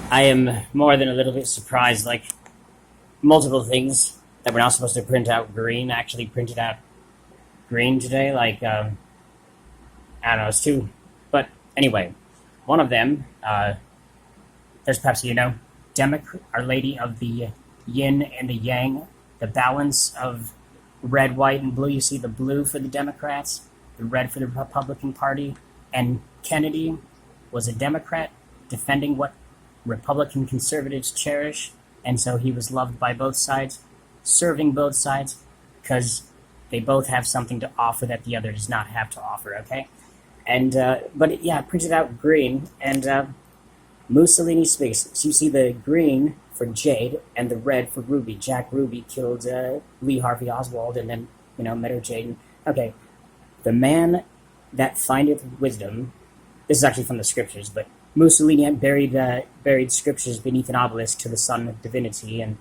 I am more than a little bit surprised. Like, multiple things that we're not supposed to print out green actually printed out green today. Like, I don't know, it's two. But anyway, one of them, there's perhaps, Our Lady of the Yin and the Yang, the balance of red, white, and blue. You see the blue for the Democrats, the red for the Republican Party, and Kennedy was a Democrat defending what Republican conservatives cherish, and so he was loved by both sides, serving both sides, because they both have something to offer that the other does not have to offer, okay? And, but yeah, it printed out green, and Mussolini speaks. So you see the green for Jade and the red for Ruby. Jack Ruby killed Lee Harvey Oswald, and then, Meadow Jade. Okay, the man that findeth wisdom, this is actually from the scriptures, but Mussolini had buried scriptures beneath an obelisk to the sun of divinity, and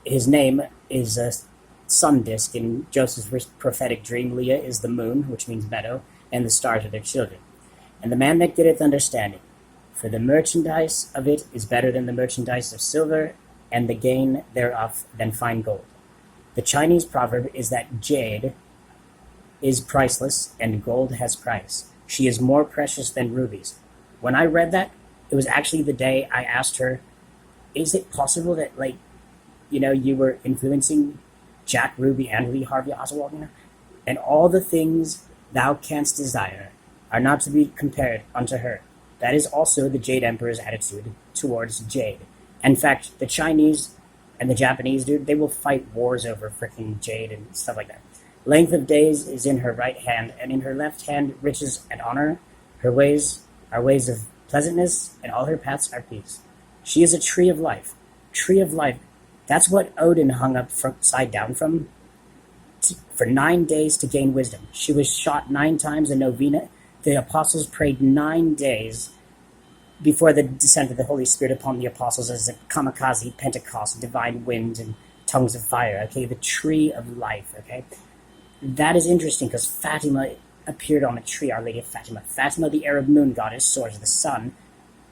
his name is a sun disk in Joseph's prophetic dream. Leah is the moon, which means meadow, and the stars are their children. And the man that getteth understanding, for the merchandise of it is better than the merchandise of silver, and the gain thereof than fine gold. The Chinese proverb is that jade is priceless and gold has price. She is more precious than rubies. When I read that, it was actually the day I asked her, is it possible that, you were influencing Jack Ruby and Lee Harvey Oswald, And all the things thou canst desire are not to be compared unto her. That is also the Jade Emperor's attitude towards Jade. In fact, the Chinese and the Japanese, dude, they will fight wars over freaking Jade and stuff like that. Length of days is in her right hand, and in her left hand riches and honor. Her ways are ways of pleasantness, and all her paths are peace. She is a tree of life. Tree of life. That's what Odin hung upside down from for 9 days to gain wisdom. She was shot 9 times in novena. The apostles prayed 9 days before the descent of the Holy Spirit upon the apostles as a kamikaze, Pentecost, divine wind, and tongues of fire. Okay, the tree of life. Okay, that is interesting because Fatima appeared on a tree, Our Lady of Fatima. Fatima, the Arab moon goddess, source of the sun,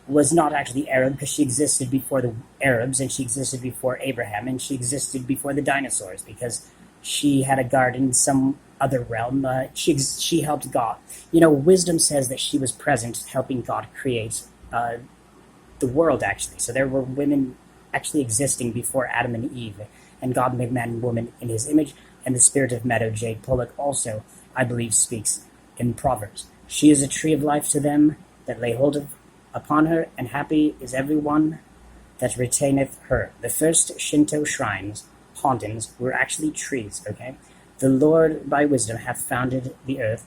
was not actually Arab because she existed before the Arabs, and she existed before Abraham, and she existed before the dinosaurs because she had a garden in some other realm. She helped God. Wisdom says that she was present helping God create the world, actually. So there were women actually existing before Adam and Eve, and God made man and woman in his image, and the spirit of Meadow Jade Pollock also, I believe, speaks in Proverbs. She is a tree of life to them that lay hold of upon her, and happy is every one that retaineth her. The first Shinto shrines, hauntings, were actually trees, okay? The Lord by wisdom hath founded the earth,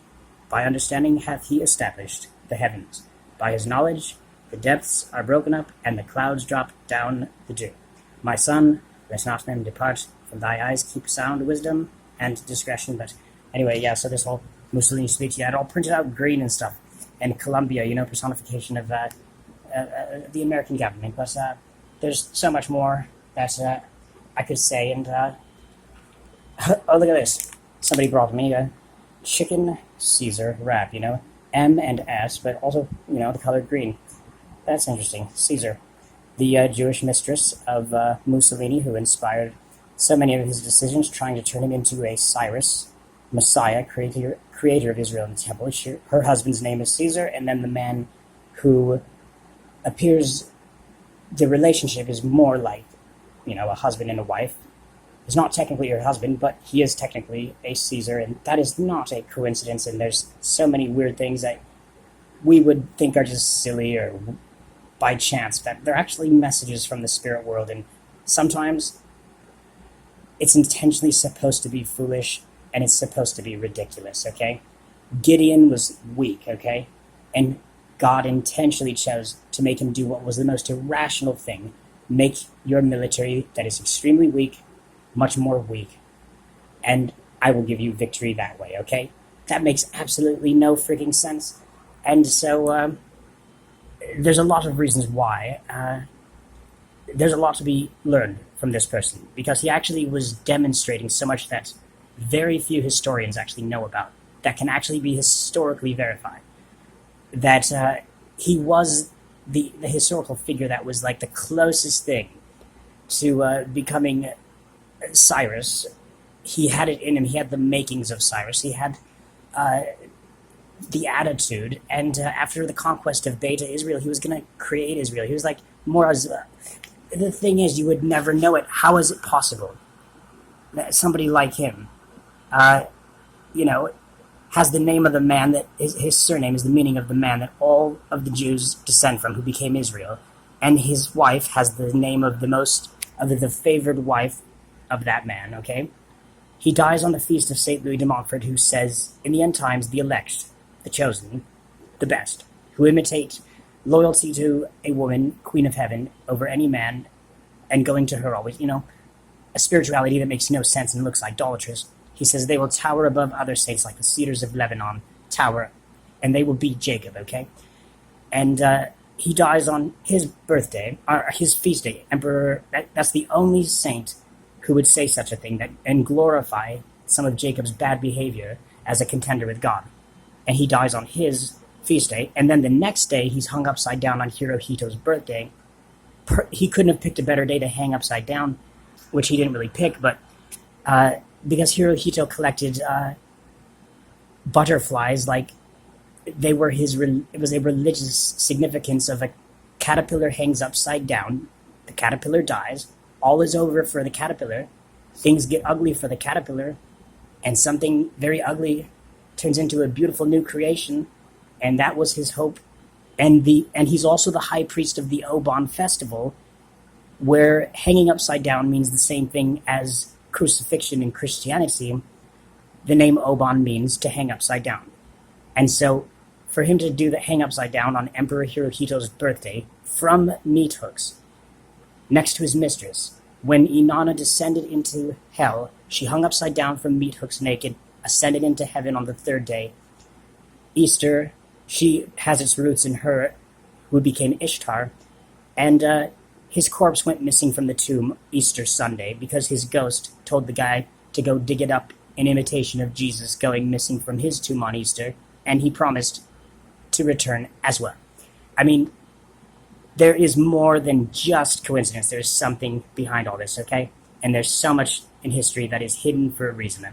by understanding hath he established the heavens. By his knowledge the depths are broken up, and the clouds drop down the dew. My son, let not them depart from thy eyes, keep sound wisdom and discretion. But anyway, yeah, so this whole Mussolini speech, yeah, it all printed out green and stuff. And Colombia, personification of the American government. But there's so much more that I could say. And oh, look at this. Somebody brought me a chicken Caesar wrap, M and S, but also, the color green. That's interesting. Caesar, the Jewish mistress of Mussolini, who inspired so many of his decisions, trying to turn him into a Cyrus, Messiah, creator of Israel and the temple. Her husband's name is Caesar, and then the man who appears, the relationship is more like, a husband and a wife. He's not technically her husband, but he is technically a Caesar, and that is not a coincidence, and there's so many weird things that we would think are just silly or by chance, that they're actually messages from the spirit world, and sometimes it's intentionally supposed to be foolish, and it's supposed to be ridiculous, okay? Gideon was weak, okay? And God intentionally chose to make him do what was the most irrational thing. Make your military that is extremely weak much more weak, and I will give you victory that way, okay? That makes absolutely no freaking sense. And so there's a lot of reasons why. There's a lot to be learned from this person, because he actually was demonstrating so much that very few historians actually know about, that can actually be historically verified. That he was the historical figure that was like the closest thing to becoming Cyrus. He had it in him. He had the makings of Cyrus. He had the attitude. And after the conquest of Beta Israel, he was going to create Israel. He was like more as the thing is, you would never know it. How is it possible that somebody like him, you know, has the name of the man that his surname is the meaning of the man that all of the Jews descend from, who became Israel, and his wife has the name of the favored wife of that man. Okay, he dies on the feast of Saint Louis de Montfort, who says, in the end times, the elect, the chosen, the best, who imitate loyalty to a woman, Queen of Heaven, over any man, and going to her always. You know, a spirituality that makes no sense and looks idolatrous. He says they will tower above other saints like the cedars of Lebanon tower, and they will beat Jacob, okay? And he dies on his birthday, or his feast day. Emperor, that's the only saint who would say such a thing and glorify some of Jacob's bad behavior as a contender with God. And he dies on his feast day, and then the next day he's hung upside down on Hirohito's birthday. He couldn't have picked a better day to hang upside down, which he didn't really pick, but because Hirohito collected butterflies, like they were it was a religious significance of a caterpillar hangs upside down, the caterpillar dies, all is over for the caterpillar, things get ugly for the caterpillar, and something very ugly turns into a beautiful new creation, and that was his hope. And he's also the high priest of the Oban festival, where hanging upside down means the same thing as crucifixion in Christianity. The name Oban means to hang upside down. And so for him to do the hang upside down on Emperor Hirohito's birthday from meat hooks next to his mistress, when Inanna descended into hell, she hung upside down from meat hooks naked, ascended into heaven on the third day. Easter, she has its roots in her, who became Ishtar, and his corpse went missing from the tomb Easter Sunday because his ghost told the guy to go dig it up in imitation of Jesus going missing from his tomb on Easter, and he promised to return as well. I mean, there is more than just coincidence. There's something behind all this, okay? And there's so much in history that is hidden for a reason.